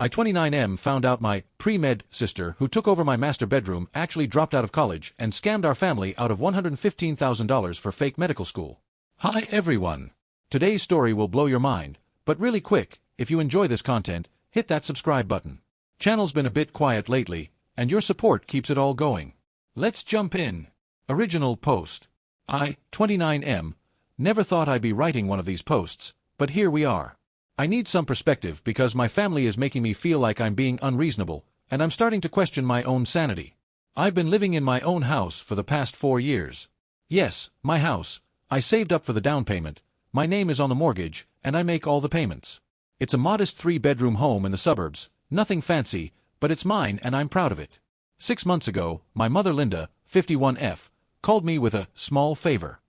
I 29M found out my pre-med sister who took over my master bedroom actually dropped out of college and scammed our family out of $115,000 for fake medical school. Hi everyone. Today's story will blow your mind, but really quick, if you enjoy this content, hit that subscribe button. Channel's been a bit quiet lately, and your support keeps it all going. Let's jump in. Original post. I, 29M, never thought I'd be writing one of these posts, but here we are. I need some perspective because my family is making me feel like I'm being unreasonable, and I'm starting to question my own sanity. I've been living in my own house for the past 4 years. Yes, my house. I saved up for the down payment, my name is on the mortgage, and I make all the payments. It's a modest 3-bedroom home in the suburbs, nothing fancy, but it's mine and I'm proud of it. 6 months ago, my mother Linda, 51F, called me with a small favor.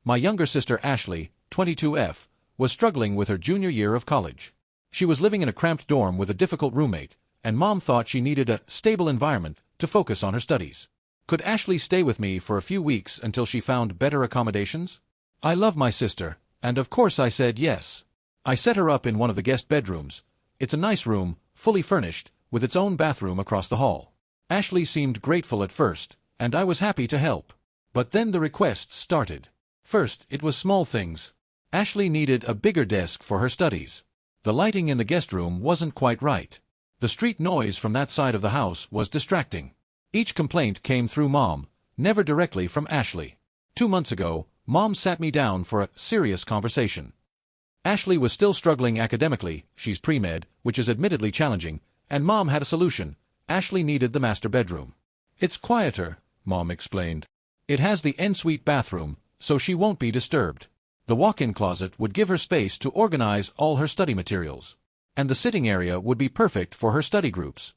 My younger sister Ashley, 22F, was struggling with her junior year of college. She was living in a cramped dorm with a difficult roommate, and Mom thought she needed a stable environment to focus on her studies. Could Ashley stay with me for a few weeks until she found better accommodations? I love my sister, and of course I said yes. I set her up in one of the guest bedrooms. It's a nice room, fully furnished, with its own bathroom across the hall. Ashley seemed grateful at first, and I was happy to help. But then the requests started. First, it was small things. Ashley needed a bigger desk for her studies. The lighting in the guest room wasn't quite right. The street noise from that side of the house was distracting. Each complaint came through Mom, never directly from Ashley. 2 months ago, Mom sat me down for a serious conversation. Ashley was still struggling academically, she's pre-med, which is admittedly challenging, and Mom had a solution. Ashley needed the master bedroom. It's quieter, Mom explained. It has the ensuite bathroom, so she won't be disturbed. The walk-in closet would give her space to organize all her study materials. And the sitting area would be perfect for her study groups.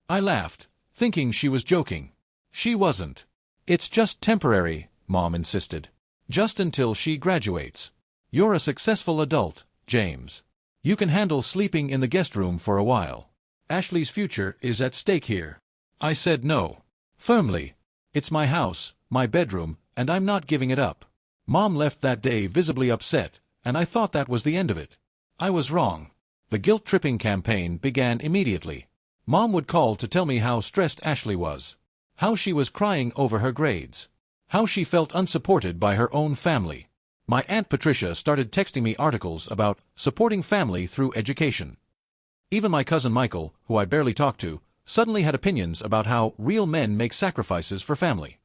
I laughed, thinking she was joking. She wasn't. It's just temporary, Mom insisted. Just until she graduates. You're a successful adult, James. You can handle sleeping in the guest room for a while. Ashley's future is at stake here. I said no. Firmly. It's my house, my bedroom, and I'm not giving it up. Mom left that day visibly upset, and I thought that was the end of it. I was wrong. The guilt-tripping campaign began immediately. Mom would call to tell me how stressed Ashley was. How she was crying over her grades. How she felt unsupported by her own family. My Aunt Patricia started texting me articles about supporting family through education. Even my cousin Michael, who I barely talked to, suddenly had opinions about how real men make sacrifices for family.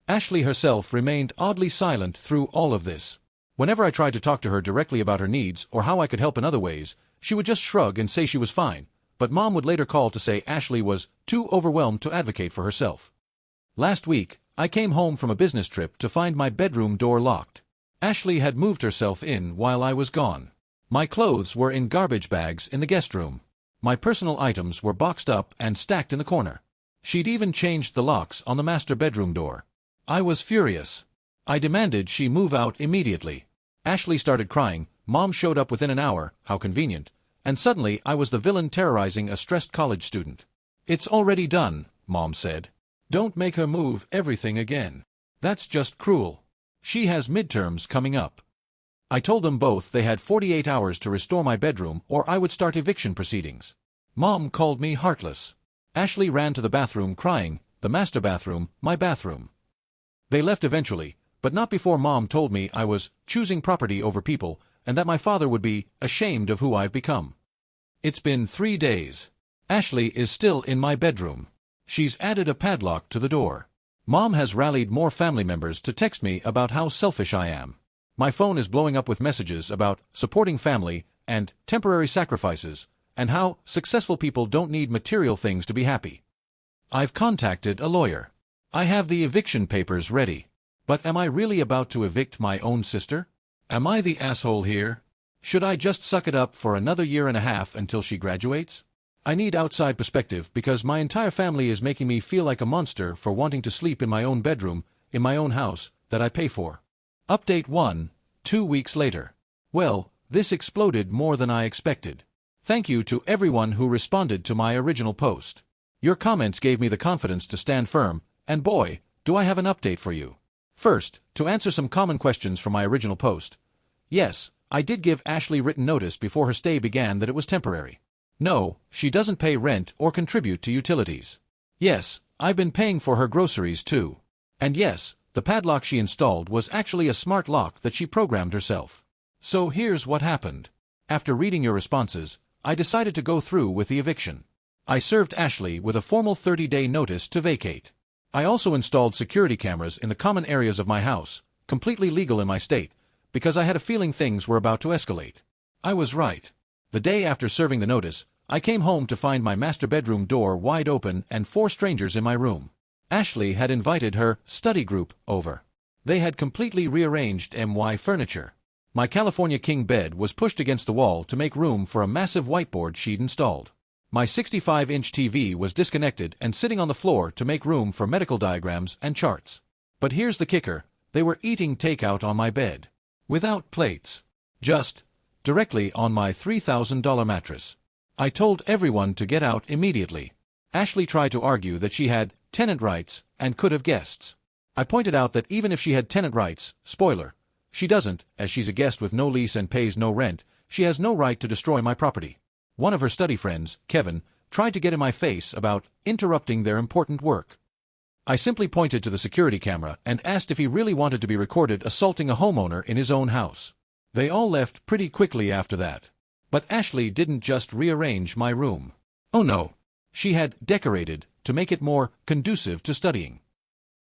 Ashley herself remained oddly silent through all of this. Whenever I tried to talk to her directly about her needs or how I could help in other ways, she would just shrug and say she was fine, but Mom would later call to say Ashley was too overwhelmed to advocate for herself. Last week, I came home from a business trip to find my bedroom door locked. Ashley had moved herself in while I was gone. My clothes were in garbage bags in the guest room. My personal items were boxed up and stacked in the corner. She'd even changed the locks on the master bedroom door. I was furious. I demanded she move out immediately. Ashley started crying, Mom showed up within an hour, how convenient, and suddenly I was the villain terrorizing a stressed college student. It's already done, Mom said. Don't make her move everything again. That's just cruel. She has midterms coming up. I told them both they had 48 hours to restore my bedroom or I would start eviction proceedings. Mom called me heartless. Ashley ran to the bathroom crying, the master bathroom, my bathroom. They left eventually, but not before Mom told me I was choosing property over people and that my father would be ashamed of who I've become. It's been 3 days. Ashley is still in my bedroom. She's added a padlock to the door. Mom has rallied more family members to text me about how selfish I am. My phone is blowing up with messages about supporting family and temporary sacrifices and how successful people don't need material things to be happy. I've contacted a lawyer. I have the eviction papers ready. But am I really about to evict my own sister? Am I the asshole here? Should I just suck it up for another 1.5 years until she graduates? I need outside perspective because my entire family is making me feel like a monster for wanting to sleep in my own bedroom, in my own house, that I pay for. Update 1, 2 weeks later. Well, this exploded more than I expected. Thank you to everyone who responded to my original post. Your comments gave me the confidence to stand firm, and boy, do I have an update for you. First, to answer some common questions from my original post. Yes, I did give Ashley written notice before her stay began that it was temporary. No, she doesn't pay rent or contribute to utilities. Yes, I've been paying for her groceries too. And yes, the padlock she installed was actually a smart lock that she programmed herself. So here's what happened. After reading your responses, I decided to go through with the eviction. I served Ashley with a formal 30-day notice to vacate. I also installed security cameras in the common areas of my house, completely legal in my state, because I had a feeling things were about to escalate. I was right. The day after serving the notice, I came home to find my master bedroom door wide open and 4 strangers in my room. Ashley had invited her study group over. They had completely rearranged my furniture. My California king bed was pushed against the wall to make room for a massive whiteboard she'd installed. My 65-inch TV was disconnected and sitting on the floor to make room for medical diagrams and charts. But here's the kicker, they were eating takeout on my bed. Without plates. Just directly on my $3,000 mattress. I told everyone to get out immediately. Ashley tried to argue that she had tenant rights and could have guests. I pointed out that even if she had tenant rights, spoiler, she doesn't, as she's a guest with no lease and pays no rent, she has no right to destroy my property. One of her study friends, Kevin, tried to get in my face about interrupting their important work. I simply pointed to the security camera and asked if he really wanted to be recorded assaulting a homeowner in his own house. They all left pretty quickly after that. But Ashley didn't just rearrange my room. Oh no. She had decorated to make it more conducive to studying.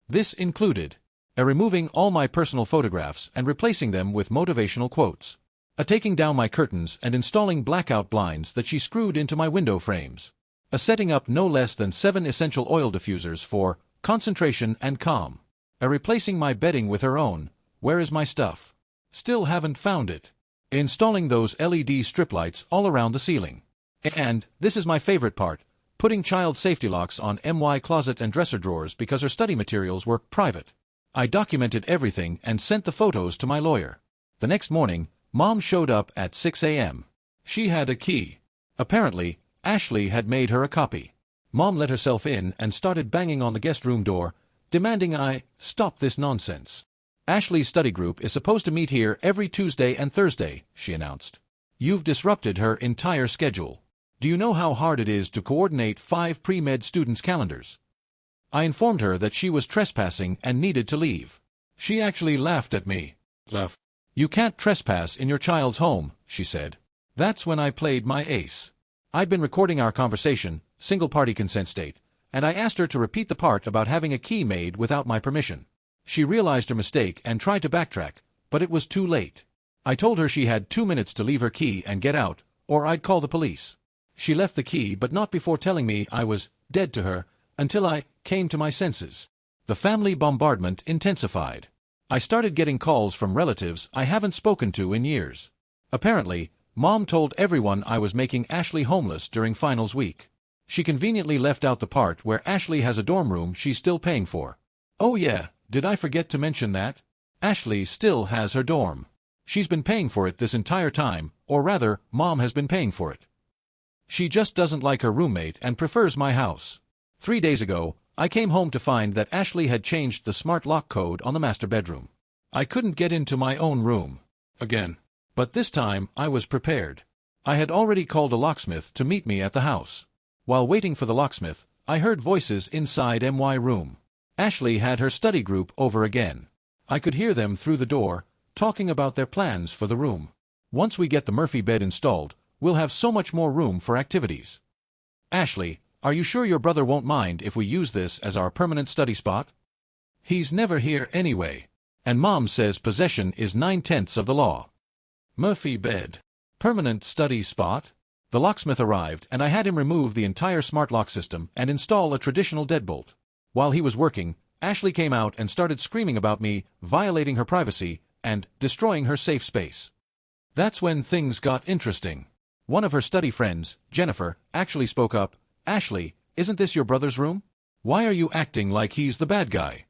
This included removing all my personal photographs and replacing them with motivational quotes, taking down my curtains and installing blackout blinds that she screwed into my window frames, setting up no less than 7 essential oil diffusers for concentration and calm, replacing my bedding with her own, where is my stuff? Still haven't found it, installing those LED strip lights all around the ceiling. And, this is my favorite part, putting child safety locks on my closet and dresser drawers because her study materials were private. I documented everything and sent the photos to my lawyer. The next morning, Mom showed up at 6 a.m. She had a key. Apparently, Ashley had made her a copy. Mom let herself in and started banging on the guest room door, demanding I stop this nonsense. Ashley's study group is supposed to meet here every Tuesday and Thursday, she announced. You've disrupted her entire schedule. Do you know how hard it is to coordinate 5 pre-med students' calendars? I informed her that she was trespassing and needed to leave. She actually laughed at me. You can't trespass in your child's home, she said. That's when I played my ace. I'd been recording our conversation, single-party consent state, and I asked her to repeat the part about having a key made without my permission. She realized her mistake and tried to backtrack, but it was too late. I told her she had 2 minutes to leave her key and get out, or I'd call the police. She left the key but not before telling me I was dead to her, until I came to my senses. The family bombardment intensified. I started getting calls from relatives I haven't spoken to in years. Apparently, Mom told everyone I was making Ashley homeless during finals week. She conveniently left out the part where Ashley has a dorm room she's still paying for. Oh yeah, did I forget to mention that? Ashley still has her dorm. She's been paying for it this entire time, or rather, Mom has been paying for it. She just doesn't like her roommate and prefers my house. 3 days ago, I came home to find that Ashley had changed the smart lock code on the master bedroom. I couldn't get into my own room. Again. But this time, I was prepared. I had already called a locksmith to meet me at the house. While waiting for the locksmith, I heard voices inside my room. Ashley had her study group over again. I could hear them through the door, talking about their plans for the room. Once we get the Murphy bed installed, we'll have so much more room for activities. Ashley, are you sure your brother won't mind if we use this as our permanent study spot? He's never here anyway. And Mom says possession is 9/10 of the law. Murphy bed. Permanent study spot? The locksmith arrived and I had him remove the entire smart lock system and install a traditional deadbolt. While he was working, Ashley came out and started screaming about me violating her privacy and destroying her safe space. That's when things got interesting. One of her study friends, Jennifer, actually spoke up. Ashley, isn't this your brother's room? Why are you acting like he's the bad guy?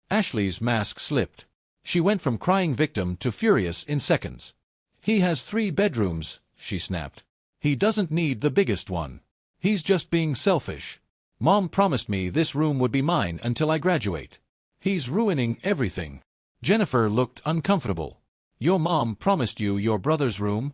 Ashley's mask slipped. She went from crying victim to furious in seconds. He has 3 bedrooms, she snapped. He doesn't need the biggest one. He's just being selfish. Mom promised me this room would be mine until I graduate. He's ruining everything. Jennifer looked uncomfortable. Your mom promised you your brother's room?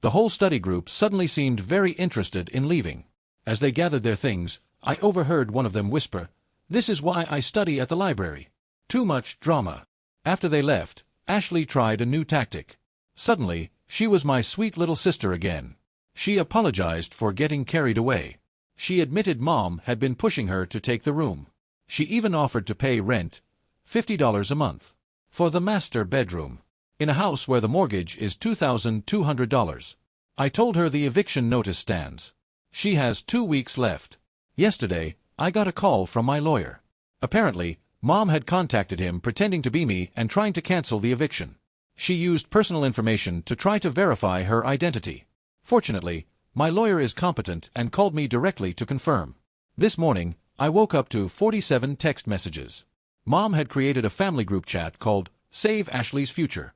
The whole study group suddenly seemed very interested in leaving. As they gathered their things, I overheard one of them whisper, "This is why I study at the library." Too much drama. After they left, Ashley tried a new tactic. Suddenly, she was my sweet little sister again. She apologized for getting carried away. She admitted Mom had been pushing her to take the room. She even offered to pay rent, $50 a month, for the master bedroom, in a house where the mortgage is $2,200. I told her the eviction notice stands. She has 2 weeks left. Yesterday, I got a call from my lawyer. Apparently, Mom had contacted him pretending to be me and trying to cancel the eviction. She used personal information to try to verify her identity. Fortunately, my lawyer is competent and called me directly to confirm. This morning, I woke up to 47 text messages. Mom had created a family group chat called Save Ashley's Future.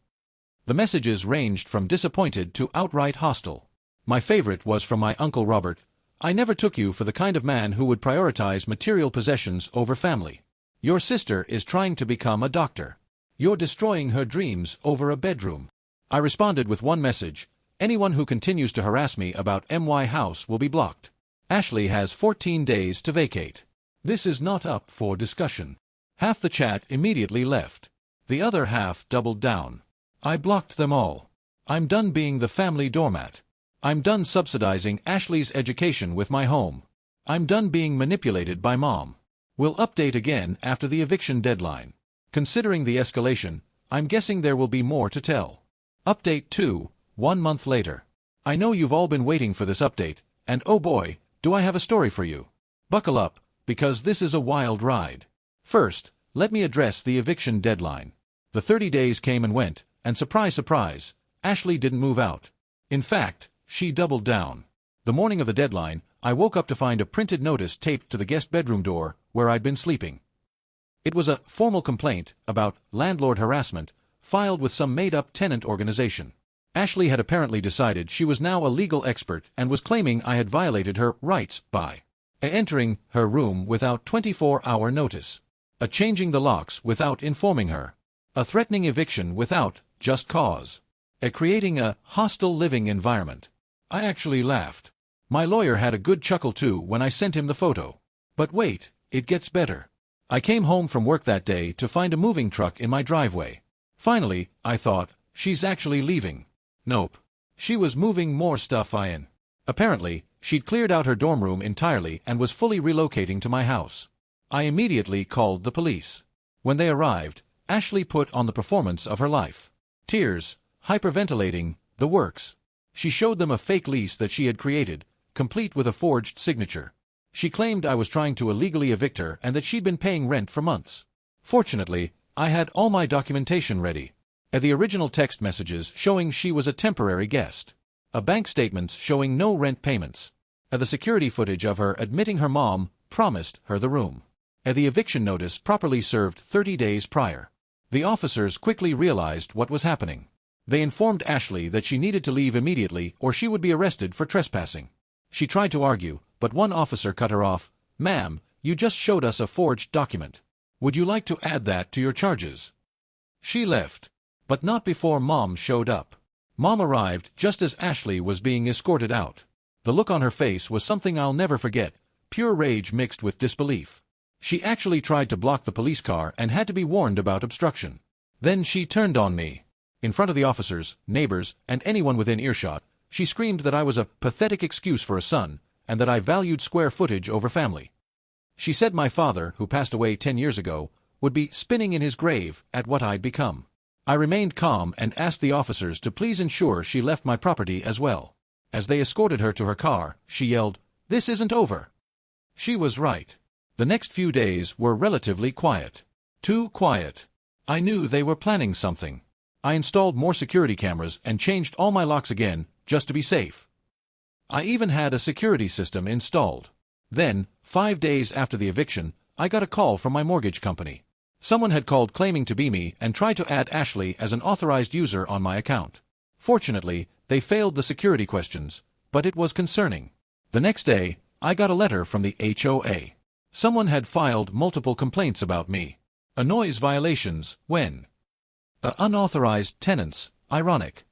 The messages ranged from disappointed to outright hostile. My favorite was from my Uncle Robert. "I never took you for the kind of man who would prioritize material possessions over family. Your sister is trying to become a doctor. You're destroying her dreams over a bedroom." I responded with one message: "Anyone who continues to harass me about my house will be blocked. Ashley has 14 days to vacate." This is not up for discussion. Half the chat immediately left. The other half doubled down. I blocked them all. I'm done being the family doormat. I'm done subsidizing Ashley's education with my home. I'm done being manipulated by Mom. We'll update again after the eviction deadline. Considering the escalation, I'm guessing there will be more to tell. Update 2, 1 month later. I know you've all been waiting for this update, and oh boy, do I have a story for you. Buckle up, because this is a wild ride. First, let me address the eviction deadline. The 30 days came and went, and surprise, surprise, Ashley didn't move out. In fact, she doubled down. The morning of the deadline, I woke up to find a printed notice taped to the guest bedroom door where I'd been sleeping. It was a formal complaint about landlord harassment, filed with some made-up tenant organization. Ashley had apparently decided she was now a legal expert and was claiming I had violated her rights by entering her room without 24-hour notice, changing the locks without informing her, threatening eviction without just cause, creating a hostile living environment. I actually laughed. My lawyer had a good chuckle too when I sent him the photo. But wait, it gets better. I came home from work that day to find a moving truck in my driveway. Finally, I thought, she's actually leaving. Nope. She was moving more stuff in. Apparently, she'd cleared out her dorm room entirely and was fully relocating to my house. I immediately called the police. When they arrived, Ashley put on the performance of her life. Tears, hyperventilating, the works. She showed them a fake lease that she had created, complete with a forged signature. She claimed I was trying to illegally evict her and that she'd been paying rent for months. Fortunately, I had all my documentation ready. The original text messages showing she was a temporary guest. Bank statements showing no rent payments. The security footage of her admitting her mom promised her the room. The eviction notice properly served 30 days prior. The officers quickly realized what was happening. They informed Ashley that she needed to leave immediately or she would be arrested for trespassing. She tried to argue, but one officer cut her off. "Ma'am, you just showed us a forged document. Would you like to add that to your charges?" She left. But not before Mom showed up. Mom arrived just as Ashley was being escorted out. The look on her face was something I'll never forget, pure rage mixed with disbelief. She actually tried to block the police car and had to be warned about obstruction. Then she turned on me. In front of the officers, neighbors, and anyone within earshot, she screamed that I was a pathetic excuse for a son, and that I valued square footage over family. She said my father, who passed away 10 years ago, would be spinning in his grave at what I'd become. I remained calm and asked the officers to please ensure she left my property as well. As they escorted her to her car, she yelled, "This isn't over." She was right. The next few days were relatively quiet. Too quiet. I knew they were planning something. I installed more security cameras and changed all my locks again, just to be safe. I even had a security system installed. Then, 5 days after the eviction, I got a call from my mortgage company. Someone had called claiming to be me and tried to add Ashley as an authorized user on my account. Fortunately, they failed the security questions, but it was concerning. The next day, I got a letter from the HOA. Someone had filed multiple complaints about me. Noise violations, when unauthorized tenants, ironic.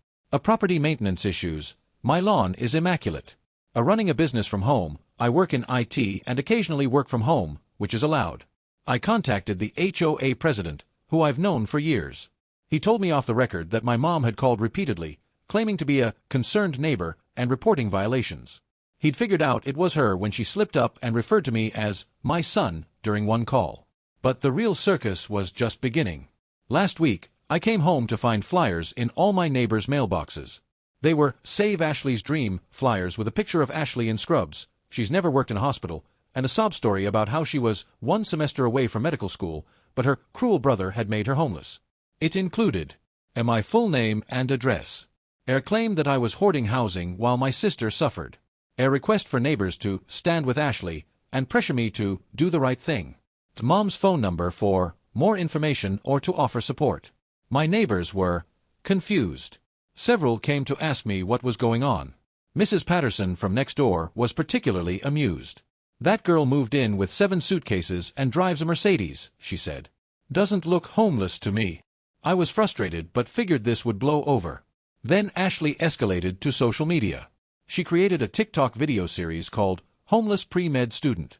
Property maintenance issues, My lawn is immaculate. Running a business from home, I work in IT and occasionally work from home, which is allowed. I contacted the HOA president, who I've known for years. He told me off the record that my mom had called repeatedly, claiming to be a concerned neighbor and reporting violations. He'd figured out it was her when she slipped up and referred to me as my son during one call. But the real circus was just beginning. Last week, I came home to find flyers in all my neighbors' mailboxes. They were Save Ashley's Dream flyers with a picture of Ashley in scrubs, she's never worked in a hospital, and a sob story about how she was one semester away from medical school, but her cruel brother had made her homeless. It included my full name and address, a claim that I was hoarding housing while my sister suffered, a request for neighbors to stand with Ashley and pressure me to do the right thing, Mom's phone number for more information or to offer support. My neighbors were confused. Several came to ask me what was going on. Mrs. Patterson from next door was particularly amused. That girl moved in with 7 suitcases and drives a Mercedes, she said. Doesn't look homeless to me. I was frustrated but figured this would blow over. Then Ashley escalated to social media. She created a TikTok video series called Homeless Pre-Med Student.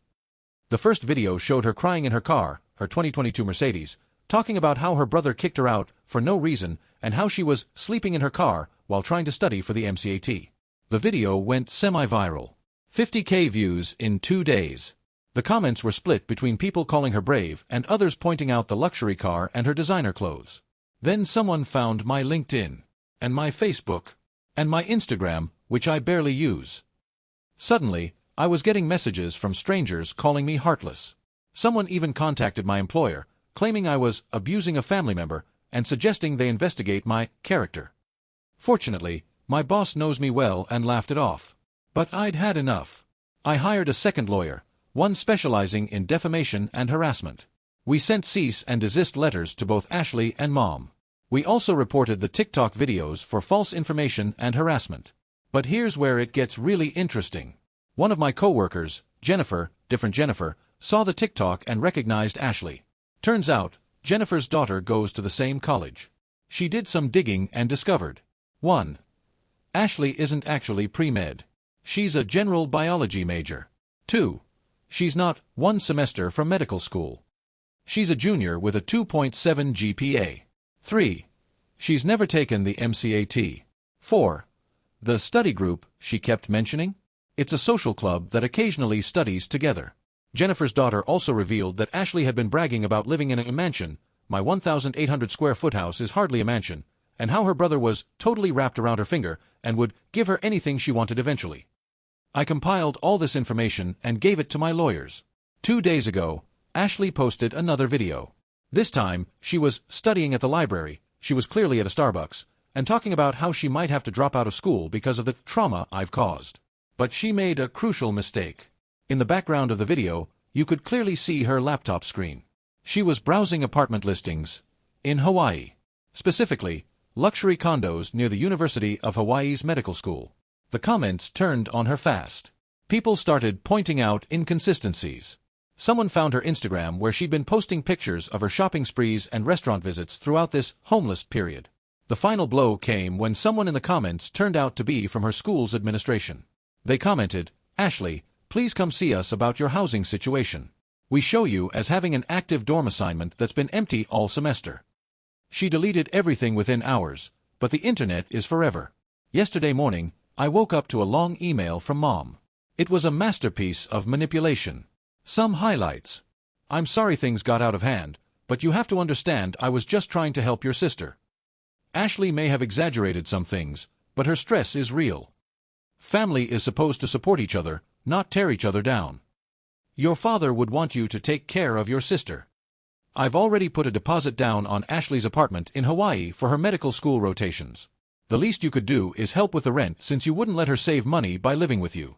The first video showed her crying in her car, her 2022 Mercedes, talking about how her brother kicked her out for no reason and how she was sleeping in her car while trying to study for the MCAT. The video went semi-viral. 50K views in 2 days. The comments were split between people calling her brave and others pointing out the luxury car and her designer clothes. Then someone found my LinkedIn, and my Facebook, and my Instagram, which I barely use. Suddenly, I was getting messages from strangers calling me heartless. Someone even contacted my employer, claiming I was abusing a family member and suggesting they investigate my character. Fortunately, my boss knows me well and laughed it off. But I'd had enough. I hired a second lawyer, one specializing in defamation and harassment. We sent cease and desist letters to both Ashley and Mom. We also reported the TikTok videos for false information and harassment. But here's where it gets really interesting. One of my co-workers, Jennifer, different Jennifer, saw the TikTok and recognized Ashley. Turns out, Jennifer's daughter goes to the same college. She did some digging and discovered 1. Ashley isn't actually pre-med. She's a general biology major. 2. She's not one semester from medical school. She's a junior with a 2.7 GPA. 3. She's never taken the MCAT. 4. The study group she kept mentioning? It's a social club that occasionally studies together. Jennifer's daughter also revealed that Ashley had been bragging about living in a mansion. My 1,800 square foot house is hardly a mansion, and how her brother was totally wrapped around her finger and would give her anything she wanted eventually. I compiled all this information and gave it to my lawyers. 2 days ago, Ashley posted another video. This time, she was studying at the library, she was clearly at a Starbucks, and talking about how she might have to drop out of school because of the trauma I've caused. But she made a crucial mistake. In the background of the video, you could clearly see her laptop screen. She was browsing apartment listings in Hawaii. Specifically, luxury condos near the University of Hawaii's medical school. The comments turned on her fast. People started pointing out inconsistencies. Someone found her Instagram where she'd been posting pictures of her shopping sprees and restaurant visits throughout this homeless period. The final blow came when someone in the comments turned out to be from her school's administration. They commented, "Ashley, please come see us about your housing situation. We show you as having an active dorm assignment that's been empty all semester." She deleted everything within hours, but the internet is forever. Yesterday morning, I woke up to a long email from Mom. It was a masterpiece of manipulation. Some highlights. "I'm sorry things got out of hand, but you have to understand I was just trying to help your sister. Ashley may have exaggerated some things, but her stress is real. Family is supposed to support each other, not tear each other down. Your father would want you to take care of your sister. I've already put a deposit down on Ashley's apartment in Hawaii for her medical school rotations. The least you could do is help with the rent since you wouldn't let her save money by living with you."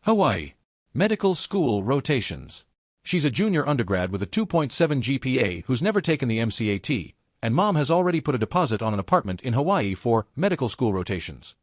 Hawaii. Medical school rotations. She's a junior undergrad with a 2.7 GPA who's never taken the MCAT, and Mom has already put a deposit on an apartment in Hawaii for medical school rotations.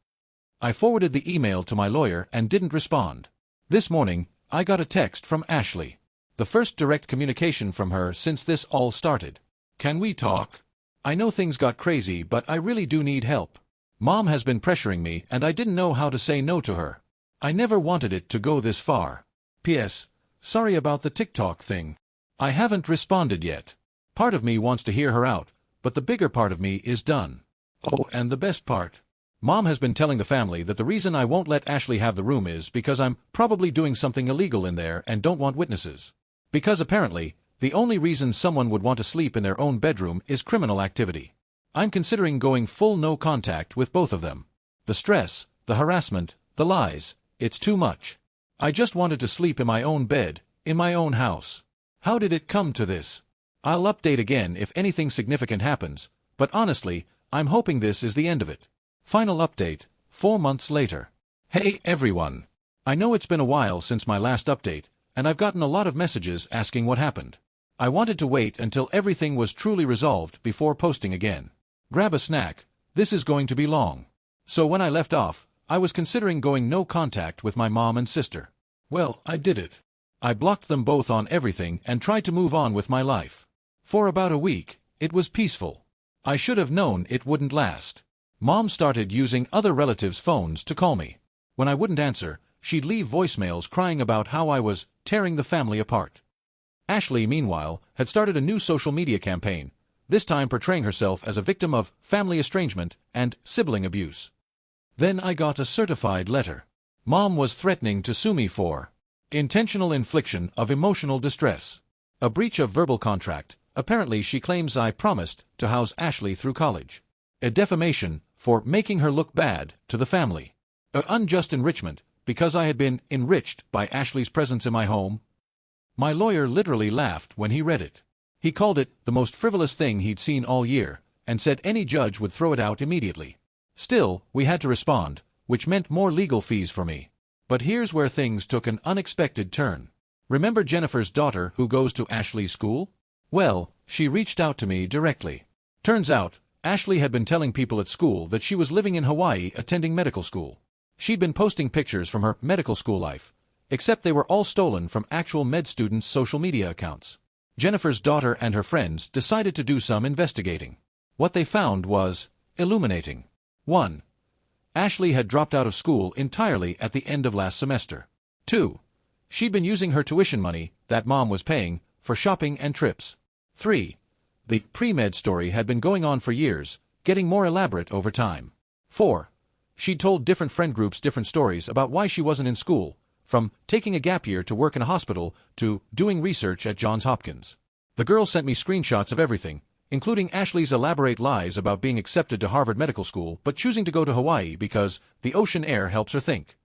I forwarded the email to my lawyer and didn't respond. This morning, I got a text from Ashley. The first direct communication from her since this all started. "Can we talk? I know things got crazy, but I really do need help. Mom has been pressuring me and I didn't know how to say no to her. I never wanted it to go this far. P.S. Sorry about the TikTok thing. I haven't responded yet. Part of me wants to hear her out, but the bigger part of me is done. Oh, and the best part. Mom has been telling the family that the reason I won't let Ashley have the room is because I'm probably doing something illegal in there and don't want witnesses. Because apparently, the only reason someone would want to sleep in their own bedroom is criminal activity. I'm considering going full no contact with both of them. The stress, the harassment, the lies, it's too much. I just wanted to sleep in my own bed, in my own house. How did it come to this? I'll update again if anything significant happens, but honestly, I'm hoping this is the end of it. Final update, 4 months later. Hey everyone. I know it's been a while since my last update, and I've gotten a lot of messages asking what happened. I wanted to wait until everything was truly resolved before posting again. Grab a snack, this is going to be long. So when I left off, I was considering going no contact with my mom and sister. Well, I did it. I blocked them both on everything and tried to move on with my life. For about a week, it was peaceful. I should have known it wouldn't last. Mom started using other relatives' phones to call me. When I wouldn't answer, she'd leave voicemails crying about how I was tearing the family apart. Ashley, meanwhile, had started a new social media campaign, this time portraying herself as a victim of family estrangement and sibling abuse. Then I got a certified letter. Mom was threatening to sue me for intentional infliction of emotional distress, a breach of verbal contract. Apparently she claims I promised to house Ashley through college, a defamation for making her look bad to the family, an unjust enrichment because I had been enriched by Ashley's presence in my home. My lawyer literally laughed when he read it. He called it the most frivolous thing he'd seen all year, and said any judge would throw it out immediately. Still, we had to respond, which meant more legal fees for me. But here's where things took an unexpected turn. Remember Jennifer's daughter who goes to Ashley's school? Well, she reached out to me directly. Turns out, Ashley had been telling people at school that she was living in Hawaii attending medical school. She'd been posting pictures from her medical school life, except they were all stolen from actual med students' social media accounts. Jennifer's daughter and her friends decided to do some investigating. What they found was illuminating. 1. Ashley had dropped out of school entirely at the end of last semester. 2. She'd been using her tuition money, that Mom was paying, for shopping and trips. 3. The pre-med story had been going on for years, getting more elaborate over time. 4. She'd told different friend groups different stories about why she wasn't in school, from taking a gap year to work in a hospital to doing research at Johns Hopkins. The girl sent me screenshots of everything, including Ashley's elaborate lies about being accepted to Harvard Medical School but choosing to go to Hawaii because the ocean air helps her think.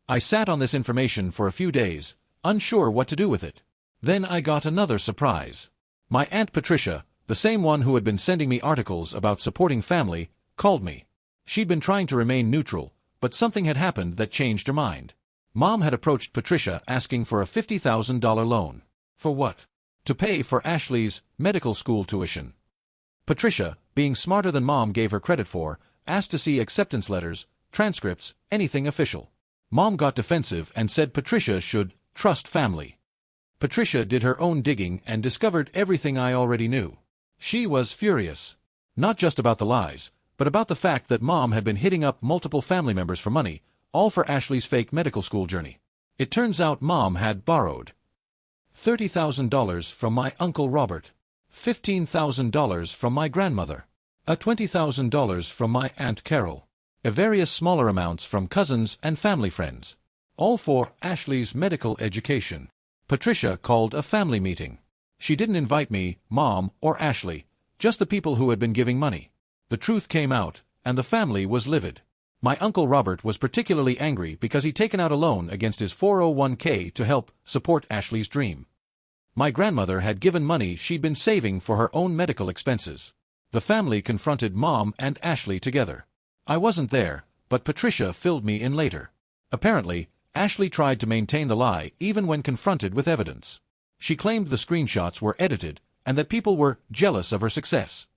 I sat on this information for a few days, unsure what to do with it. Then I got another surprise. My Aunt Patricia, the same one who had been sending me articles about supporting family, called me. She'd been trying to remain neutral, but something had happened that changed her mind. Mom had approached Patricia asking for a $50,000 loan. For what? To pay for Ashley's medical school tuition. Patricia, being smarter than Mom gave her credit for, asked to see acceptance letters, transcripts, anything official. Mom got defensive and said Patricia should trust family. Patricia did her own digging and discovered everything I already knew. She was furious. Not just about the lies, but about the fact that Mom had been hitting up multiple family members for money, all for Ashley's fake medical school journey. It turns out Mom had borrowed $30,000 from my Uncle Robert, $15,000 from my grandmother, $20,000 from my Aunt Carol, various smaller amounts from cousins and family friends, all for Ashley's medical education. Patricia called a family meeting. She didn't invite me, Mom, or Ashley, just the people who had been giving money. The truth came out, and the family was livid. My Uncle Robert was particularly angry because he'd taken out a loan against his 401k to help support Ashley's dream. My grandmother had given money she'd been saving for her own medical expenses. The family confronted Mom and Ashley together. I wasn't there, but Patricia filled me in later. Apparently, Ashley tried to maintain the lie even when confronted with evidence. She claimed the screenshots were edited and that people were jealous of her success.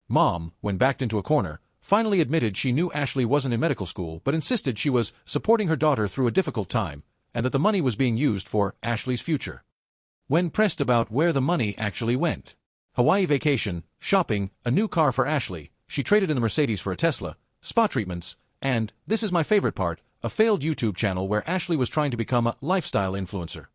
Mom, when backed into a corner, finally admitted she knew Ashley wasn't in medical school but insisted she was supporting her daughter through a difficult time and that the money was being used for Ashley's future. When pressed about where the money actually went, Hawaii vacation, shopping, a new car for Ashley, she traded in the Mercedes for a Tesla, spa treatments, and, this is my favorite part, a failed YouTube channel where Ashley was trying to become a lifestyle influencer.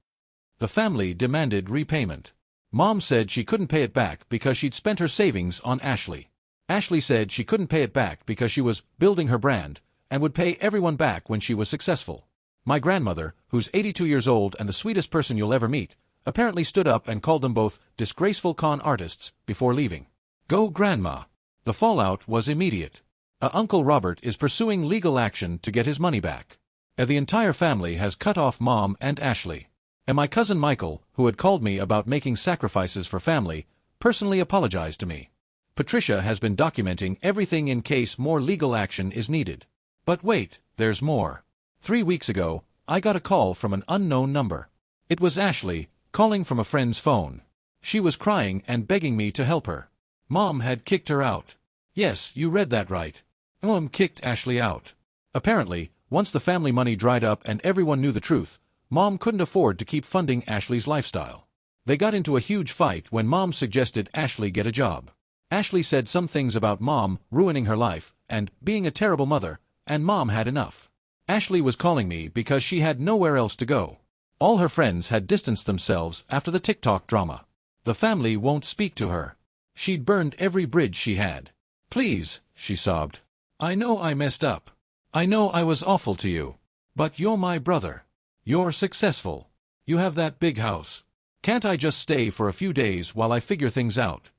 The family demanded repayment. Mom said she couldn't pay it back because she'd spent her savings on Ashley. Ashley said she couldn't pay it back because she was building her brand and would pay everyone back when she was successful. My grandmother, who's 82 years old and the sweetest person you'll ever meet, apparently stood up and called them both disgraceful con artists before leaving. Go Grandma! The fallout was immediate. Uncle Robert is pursuing legal action to get his money back. The entire family has cut off Mom and Ashley. And my cousin Michael, who had called me about making sacrifices for family, personally apologized to me. Patricia has been documenting everything in case more legal action is needed. But wait, there's more. 3 weeks ago, I got a call from an unknown number. It was Ashley, calling from a friend's phone. She was crying and begging me to help her. Mom had kicked her out. Yes, you read that right. Mom kicked Ashley out. Apparently, once the family money dried up and everyone knew the truth, Mom couldn't afford to keep funding Ashley's lifestyle. They got into a huge fight when Mom suggested Ashley get a job. Ashley said some things about Mom ruining her life and being a terrible mother, and Mom had enough. Ashley was calling me because she had nowhere else to go. All her friends had distanced themselves after the TikTok drama. The family won't speak to her. She'd burned every bridge she had. Please, she sobbed. I know I messed up. I know I was awful to you. But you're my brother. You're successful. You have that big house. Can't I just stay for a few days while I figure things out?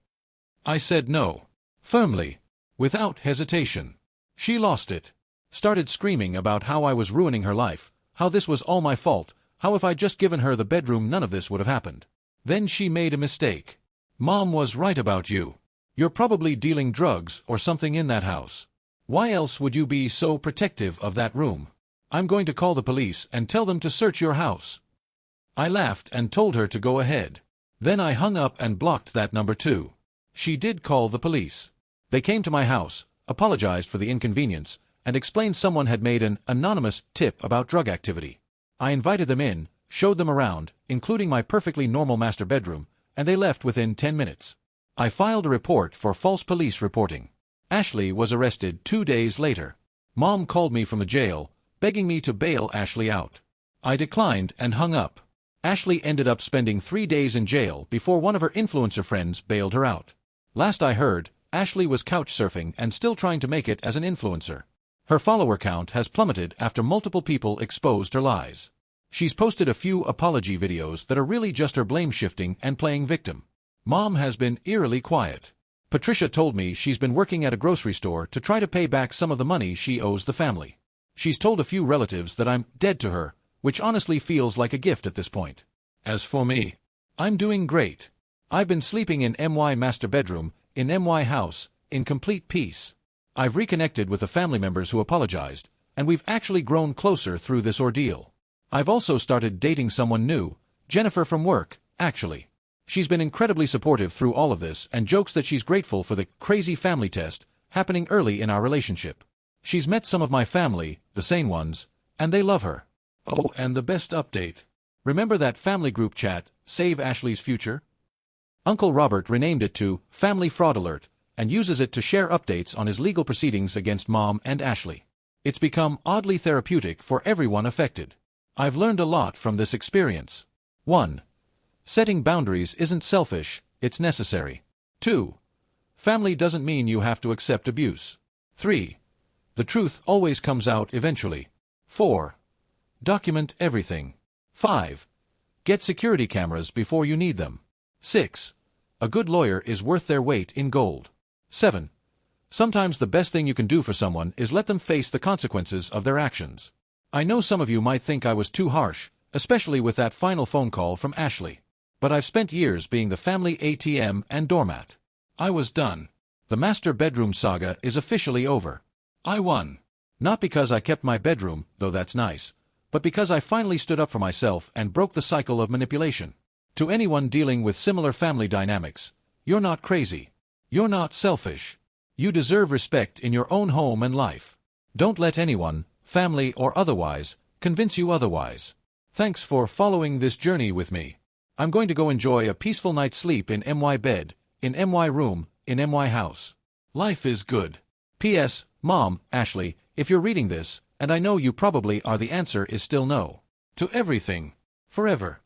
I said no. Firmly. Without hesitation. She lost it. Started screaming about how I was ruining her life, how this was all my fault, how if I'd just given her the bedroom none of this would have happened. Then she made a mistake. Mom was right about you. You're probably dealing drugs or something in that house. Why else would you be so protective of that room? I'm going to call the police and tell them to search your house. I laughed and told her to go ahead. Then I hung up and blocked that number too. She did call the police. They came to my house, apologized for the inconvenience, and explained someone had made an anonymous tip about drug activity. I invited them in, showed them around, including my perfectly normal master bedroom, and they left within 10 minutes. I filed a report for false police reporting. Ashley was arrested 2 days later. Mom called me from the jail, begging me to bail Ashley out. I declined and hung up. Ashley ended up spending 3 days in jail before one of her influencer friends bailed her out. Last I heard, Ashley was couch surfing and still trying to make it as an influencer. Her follower count has plummeted after multiple people exposed her lies. She's posted a few apology videos that are really just her blame shifting and playing victim. Mom has been eerily quiet. Patricia told me she's been working at a grocery store to try to pay back some of the money she owes the family. She's told a few relatives that I'm dead to her, which honestly feels like a gift at this point. As for me, I'm doing great. I've been sleeping in MY master bedroom, in MY house, in complete peace. I've reconnected with the family members who apologized, and we've actually grown closer through this ordeal. I've also started dating someone new, Jennifer from work, actually. She's been incredibly supportive through all of this and jokes that she's grateful for the crazy family test happening early in our relationship. She's met some of my family, the sane ones, and they love her. Oh, and the best update. Remember that family group chat, Save Ashley's Future? Uncle Robert renamed it to Family Fraud Alert and uses it to share updates on his legal proceedings against Mom and Ashley. It's become oddly therapeutic for everyone affected. I've learned a lot from this experience. 1. Setting boundaries isn't selfish, it's necessary. 2. Family doesn't mean you have to accept abuse. 3. The truth always comes out eventually. 4. Document everything. 5. Get security cameras before you need them. 6. A good lawyer is worth their weight in gold. 7. Sometimes the best thing you can do for someone is let them face the consequences of their actions. I know some of you might think I was too harsh, especially with that final phone call from Ashley. But I've spent years being the family ATM and doormat. I was done. The master bedroom saga is officially over. I won. Not because I kept my bedroom, though that's nice, but because I finally stood up for myself and broke the cycle of manipulation. To anyone dealing with similar family dynamics, you're not crazy. You're not selfish. You deserve respect in your own home and life. Don't let anyone, family or otherwise, convince you otherwise. Thanks for following this journey with me. I'm going to go enjoy a peaceful night's sleep in MY bed, in MY room, in MY house. Life is good. P.S. Mom, Ashley, if you're reading this, and I know you probably are, the answer is still no. To everything. Forever.